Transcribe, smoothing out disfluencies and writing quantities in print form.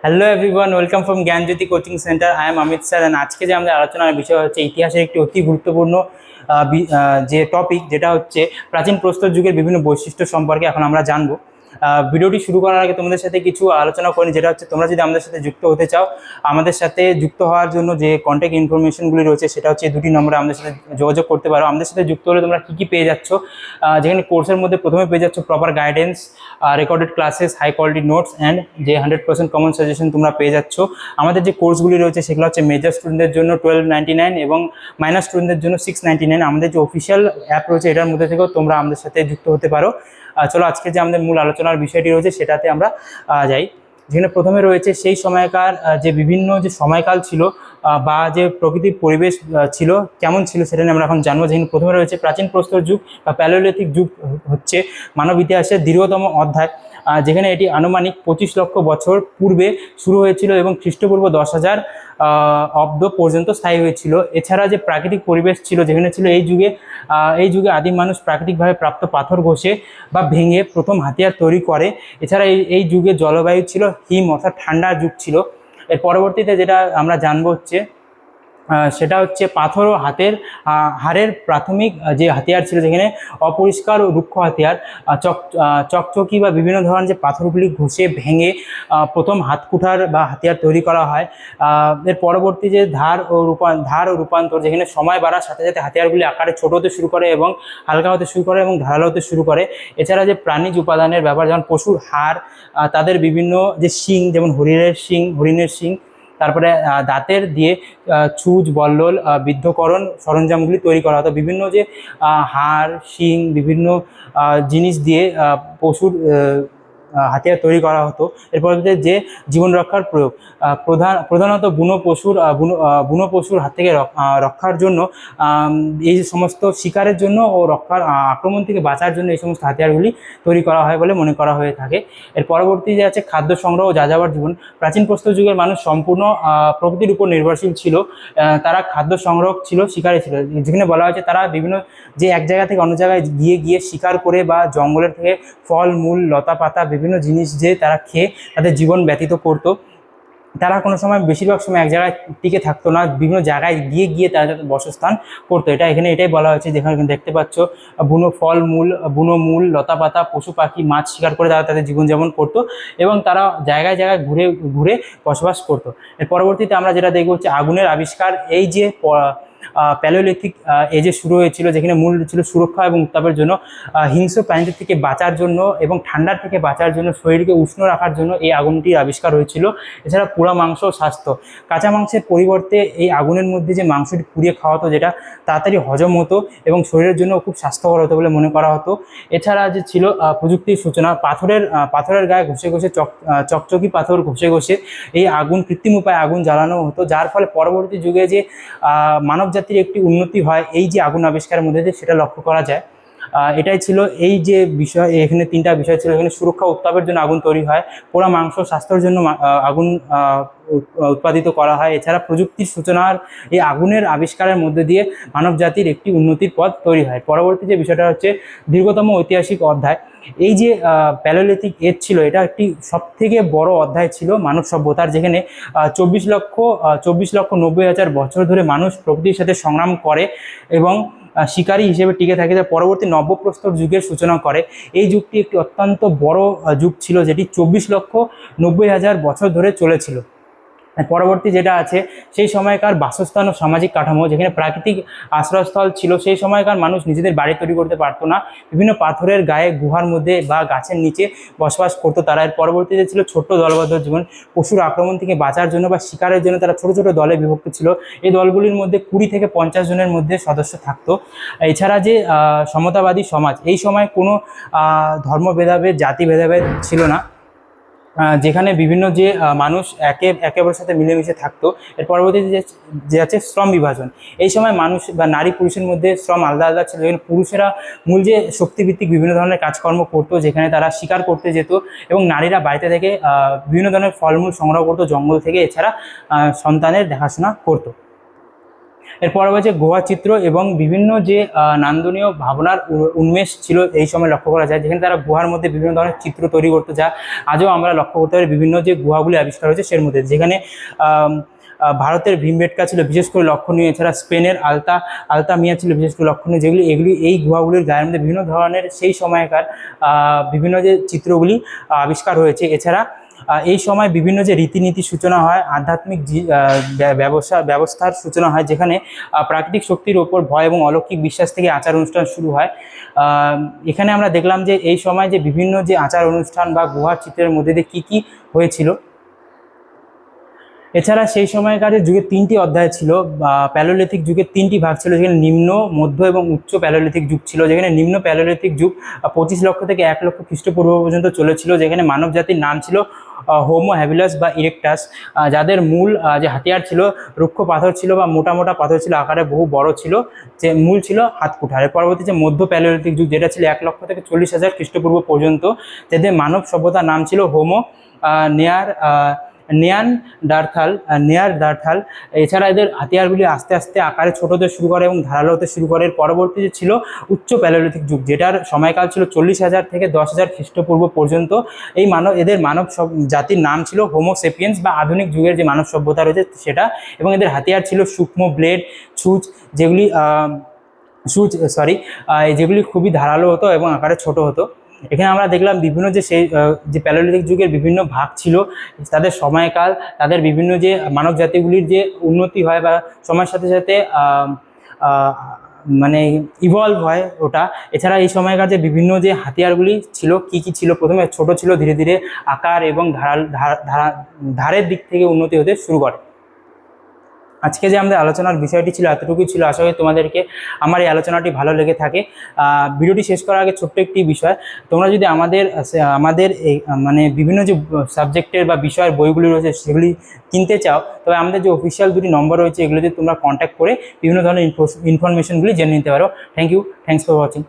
Hello everyone, welcome from Gyanjyoti coaching centre. I am Amit sir. আজকে যে আমাদের আলোচনার বিষয় হচ্ছে ইতিহাসের একটি অতি গুরুত্বপূর্ণ যে টপিক, যেটা হচ্ছে প্রাচীন প্রস্তর যুগের বিভিন্ন বৈশিষ্ট্য সম্পর্কে এখন আমরা জানবো। ভিডিওটি শুরু করার আগে তোমাদের সাথে কিছু আলোচনা করি, যেটা হচ্ছে তোমরা যদি আমাদের সাথে যুক্ত হতে চাও, আমাদের সাথে যুক্ত হওয়ার জন্য যে কন্ট্যাক্ট ইনফরমেশনগুলি রয়েছে সেটা হচ্ছে দুটি নম্বরে আমাদের সাথে যোগাযোগ করতে পারো। আমাদের সাথে যুক্ত হলে তোমরা কী কী পেয়ে যাচ্ছ, যেখানে কোর্সের মধ্যে প্রথমে পেয়ে যাচ্ছ proper guidance, recorded classes, high quality notes and যে 100% কমন সাজেশন তোমরা পেয়ে যাচ্ছ। আমাদের যে কোর্সগুলি রয়েছে সেগুলো হচ্ছে মেজর স্টুডেন্টদের জন্য 1299 এবং মাইনর স্টুডেন্টদের জন্য 699। আমাদের যে অফিসিয়াল অ্যাপ রয়েছে এটার মধ্যে থেকেও তোমরা আমাদের সাথে যুক্ত হতে পারো। চলো আজকে যে আমাদের মূল আলোচনার বিষয়টি রয়েছে সেটাতে আমরা যাই। যেখানে প্রথমে রয়েছে সেই সময়কার যে বিভিন্ন যে সময়কাল ছিল বা যে প্রকৃতির পরিবেশ ছিল কেমন ছিল সেটা নিয়ে আমরা এখন জানবো। যেখানে প্রথমে রয়েছে প্রাচীন প্রস্তর যুগ বা প্যালিওলিথিক যুগ হচ্ছে মানব ইতিহাসের দীর্ঘতম অধ্যায়, যেখানে এটি আনুমানিক 25 লক্ষ বছর পূর্বে শুরু হয়েছিল এবং খ্রিস্টপূর্ব 10,000 অব্দ পর্যন্ত স্থায়ী হয়েছিল। এছাড়া যে প্রাকৃতিক পরিবেশ ছিল, যেখানে ছিল এই যুগে আদিম মানুষ প্রাকৃতিকভাবে প্রাপ্ত পাথর ঘষে বা ভেঙে প্রথম হাতিয়ার তৈরি করে। এছাড়া এই যুগে জলবায়ু ছিল হিম অর্থাৎ ঠান্ডা যুগ ছিল। এর পরবর্তীতে যেটা আমরা জানবো হচ্ছে সেটা হচ্ছে পাথর ও হাড়ের প্রাথমিক যে হাতিয়ার ছিল, যেখানে অপরিষ্কার ও রুক্ষ হাতিয়ার, চকচকি বা বিভিন্ন ধরনের যে পাথরগুলি ঘষে ভেঙে প্রথম হাতকুঠার বা হাতিয়ার তৈরি করা হয়। এর পরবর্তী যে ধার ও রূপান্তর, যেখানে সময় বাড়ার সাথে সাথে হাতিয়ারগুলি আকারে ছোট হতে শুরু করে এবং হালকা হতে শুরু করে এবং ধারালো হতে শুরু করে। এছাড়া যে প্রাণীজ উপাদানের ব্যাপার, যেমন পশুর হাড়, তাদের বিভিন্ন যে শিং, যেমন হরিণের শিং, তারপরে দাঁতের দিয়ে ছুঁচ, বল্লল, বিদ্ধকরণ সরঞ্জামগুলি তৈরি করা হতো। বিভিন্ন যে হাড়, শিং, বিভিন্ন জিনিস দিয়ে পশুর হাতিয়ার তৈরি করা হতো। এরপর যে জীবন রক্ষার প্রয়োগ, প্রধানত বুনো পশুর হাত থেকে রক্ষার জন্য, এই সমস্ত শিকারের জন্য ও আক্রমণ থেকে বাঁচার জন্য এই সমস্ত হাতিয়ারগুলি তৈরি করা হয় বলে মনে করা হয়ে থাকে। এর পরবর্তী যে আছে খাদ্য সংগ্রহ ও যাযাবর জীবন। প্রাচীন প্রস্তর যুগের মানুষ সম্পূর্ণ প্রকৃতির উপর নির্ভরশীল ছিল। তারা খাদ্য সংগ্রহ ছিল, শিকারে ছিল, যেখানে বলা হয়েছে তারা বিভিন্ন যে এক জায়গা থেকে অন্য জায়গায় গিয়ে শিকার করে বা জঙ্গলের থেকে ফল মূল লতা পাতা বিভিন্ন জিনিস যে তারা খেয়ে তাদের জীবন ব্যতীত করতো। তারা কোনো সময় বেশিরভাগ সময় এক জায়গায় টিকে থাকতো না, বিভিন্ন জায়গায় গিয়ে তারা বসস্থান করতো। এটাই বলা হয়েছে, যেখানে দেখতে পাচ্ছ বুনো মূল লতা পাতা, পশু পাখি, মাছ শিকার করে তারা তাদের জীবনযাপন করতো এবং তারা জায়গায় ঘুরে বসবাস করতো। এর পরবর্তীতে আমরা যেটা দেখবো হচ্ছে আগুনের আবিষ্কার। এই যে প্যালিওলিথিক এজে শুরু হয়েছিল, যেখানে মূল ছিল সুরক্ষা এবং উত্তাপের জন্য, হিংস্র প্রাণীদের থেকে বাঁচার জন্য এবং ঠান্ডার থেকে বাঁচার জন্য, শরীরকে উষ্ণ রাখার জন্য এই আগুনটির আবিষ্কার হয়েছিল। এছাড়া পোড়া মাংস ও স্বাস্থ্য, কাঁচা মাংসের পরিবর্তে এই আগুনের মধ্যে যে মাংসটি পুড়িয়ে খাওয়া হতো, যেটা তাড়াতাড়ি হজম হতো এবং শরীরের জন্য খুব স্বাস্থ্যকর হতো বলে মনে করা হতো। এছাড়া যে ছিল প্রযুক্তির সূচনা, পাথরের গায়ে ঘষে চকচকি পাথর ঘষে এই আগুন, কৃত্রিম উপায়ে আগুন জ্বালানো হতো, যার ফলে পরবর্তী যুগে যে মানব জাতির একটি উন্নতি হয় এই যে আগুন আবিষ্কারের মধ্যে দিয়ে, সেটা লক্ষ্য করা যায়। এটাই ছিল এই যে বিষয়। এখানে তিনটা বিষয় ছিল, এখানে সুরক্ষা উত্তাপের জন্য আগুন তৈরি হয়, পোড়া মাংস স্বাস্থ্যের জন্য আগুন উৎপাদিত করা হয়। এছাড়া প্রযুক্তির সূচনার এই আগুনের আবিষ্কারের মধ্যে দিয়ে মানব জাতির একটি উন্নতির পথ তৈরি হয়। পরবর্তী যে বিষয়টা হচ্ছে দীর্ঘতম ঐতিহাসিক অধ্যায়। এই যে প্যালিওলিথিক এজ ছিল, এটা একটি সবথেকে বড় অধ্যায় ছিল মানব সভ্যতার, যেখানে 24,90,000 বছর ধরে মানুষ প্রকৃতির সাথে সংগ্রাম করে এবং শিকারী হিসেবে টিকে থাকে, যা পরবর্তী নব্যপ্রস্তর যুগের সূচনা করে। এই যুগটি একটি অত্যন্ত বড় যুগ ছিল, যেটি 24,90,000 বছর ধরে চলেছিল। পরবর্তী যেটা আছে সেই সময়কার বাসস্থান ও সামাজিক কাঠামো, যেখানে প্রাকৃতিক আশ্রয়স্থল ছিল। সেই সময়কার মানুষ নিজেদের বাড়ি তৈরি করতে পারতো না, বিভিন্ন পাথরের গায়ে, গুহার মধ্যে বা গাছের নিচে বসবাস করতো তারা। এর পরবর্তীতে ছিল ছোট্ট দলবদ্ধ জীবন, পশুর আক্রমণ থেকে বাঁচার জন্য বা শিকারের জন্য তারা ছোট ছোট দলে বিভক্ত ছিল। এই দলগুলির মধ্যে 20 থেকে 50 জনের মধ্যে সদস্য থাকতো। এছাড়া যে সমতাবাদী সমাজ, এই সময় কোনো ধর্ম ভেদাভেদ, জাতি ভেদাভেদ ছিল না, যেখানে বিভিন্ন যে মানুষ একের সাথে মিলেমিশে থাকতো। এর পরবর্তীতে যে আছে শ্রম বিভাজন। এই সময় মানুষ বা নারী পুরুষের মধ্যে শ্রম আলাদা আলাদা ছিল, যেখানে পুরুষেরা মূল যে শক্তিভিত্তিক বিভিন্ন ধরনের কাজকর্ম করতো, যেখানে তারা শিকার করতে যেত এবং নারীরা বাড়িতে থেকে বিভিন্ন ধরনের ফলমূল সংগ্রহ করতো জঙ্গল থেকে। এছাড়া সন্তানের দেখাশোনা করতো। এরপর রয়েছে গুহা চিত্র এবং বিভিন্ন যে নান্দনীয় ভাবনার উন্মেষ ছিল এই সময় লক্ষ্য করা যায়, যেখানে তারা গুহার মধ্যে বিভিন্ন ধরনের চিত্র তৈরি করতে, যা আজও আমরা লক্ষ্য করতে পারি বিভিন্ন যে গুহাগুলি আবিষ্কার হয়েছে সের মধ্যে, যেখানে ভারতের ভীমবেটকা ছিল বিশেষ করে লক্ষণীয়, এছাড়া স্পেনের আলতা মিয়া ছিল বিশেষ করে লক্ষণীয়, যেগুলি এই গুহাগুলির গায়ের মধ্যে বিভিন্ন ধরনের সেই সময়কার বিভিন্ন যে চিত্রগুলি আবিষ্কার হয়েছে। এছাড়া এই সময় বিভিন্ন যে রীতিনীতি সূচনা হয়, আধ্যাত্মিক ব্যবস্থার সূচনা হয়, যেখানে প্রাকৃতিক শক্তির ওপর ভয় এবং অলৌকিক বিশ্বাস থেকে আচার অনুষ্ঠান শুরু হয়। এখানে আমরা দেখলাম যে এই সময় যে বিভিন্ন যে আচার অনুষ্ঠান বা গুহার চিত্রের মধ্যে দিয়ে কী কী হয়েছিল। এছাড়া সেই সময়কার যুগের 3টি অধ্যায় ছিল, প্যালোলিথিক যুগের 3টি ভাগ ছিল, যেখানে নিম্ন, মধ্য এবং উচ্চ প্যালোলিথিক যুগ ছিল। যেখানে নিম্ন প্যালোলিথিক যুগ 25 লক্ষ থেকে 1 লক্ষ খ্রিস্টপূর্ব পর্যন্ত চলেছিল, যেখানে মানব জাতির নাম ছিল হোমো হ্যাবিলাস বা ইরেক্টাস, যাদের মূল যে হাতিয়ার ছিল রুক্ষ পাথর ছিল বা মোটা মোটা পাথর ছিল, আকারে বহু বড় ছিল, যে মূল ছিল হাতকুঠার। পরবর্তী যে মধ্য প্যালোলিথিক যুগ, যেটা ছিল 1 লক্ষ থেকে 40,000 খ্রিস্টপূর্ব পর্যন্ত, যাদের মানব সভ্যতার নাম ছিল হোমো নেয়ারদার্থাল। এছাড়া এদের হাতিয়ারগুলি আস্তে আস্তে আকারে ছোট হতে শুরু করে এবং ধারালো হতে শুরু করে। পরবর্তী যে ছিল উচ্চ প্যালোলিথিক যুগ, যেটার সময়কাল ছিল 40,000 থেকে 10,000 খ্রিস্টপূর্ব পর্যন্ত। এদের মানব জাতির নাম ছিল হোমো সেপিয়েন্স বা আধুনিক যুগের যে মানব সভ্যতা রয়েছে সেটা, এবং এদের হাতিয়ার ছিল সূক্ষ্ম ব্লেড, যেগুলি খুবই ধারালো হতো এবং আকারে ছোট হতো। এখানে আমরা দেখলাম বিভিন্ন যে প্যালোলিথিক যুগের বিভিন্ন ভাগ ছিল, তাদের সময়কাল, তাদের বিভিন্ন যে মানব জাতিগুলির যে উন্নতি হয় বা সময়ের সাথে সাথে মানে ইভলভ হয় ওটা। এছাড়া এই সময়কার যে বিভিন্ন যে হাতিয়ারগুলি ছিল কী কী ছিল, প্রথমে ছোট ছিল, ধীরে ধীরে আকার এবং ধারের দিক থেকে উন্নতি হতে শুরু করে। আজকে যে আমাদের আলোচনার বিষয়টি ছিল এতটুকুই ছিল। আশা করি তোমাদেরকে আমার এই আলোচনাটি ভালো লেগে থাকে। ভিডিওটি শেষ করার আগে ছোট্ট একটি বিষয়, তোমরা যদি আমাদের এই মানে বিভিন্ন যে সাবজেক্টের বা বিষয়ের বইগুলি রয়েছে সেগুলি কিনতে চাও, তবে আমাদের যে অফিসিয়াল 2টি নম্বর রয়েছে এগুলোতে তোমরা কন্ট্যাক্ট করে বিভিন্ন ধরনের ইনফরমেশনগুলি জেনে নিতে পারো। Thanks for watching.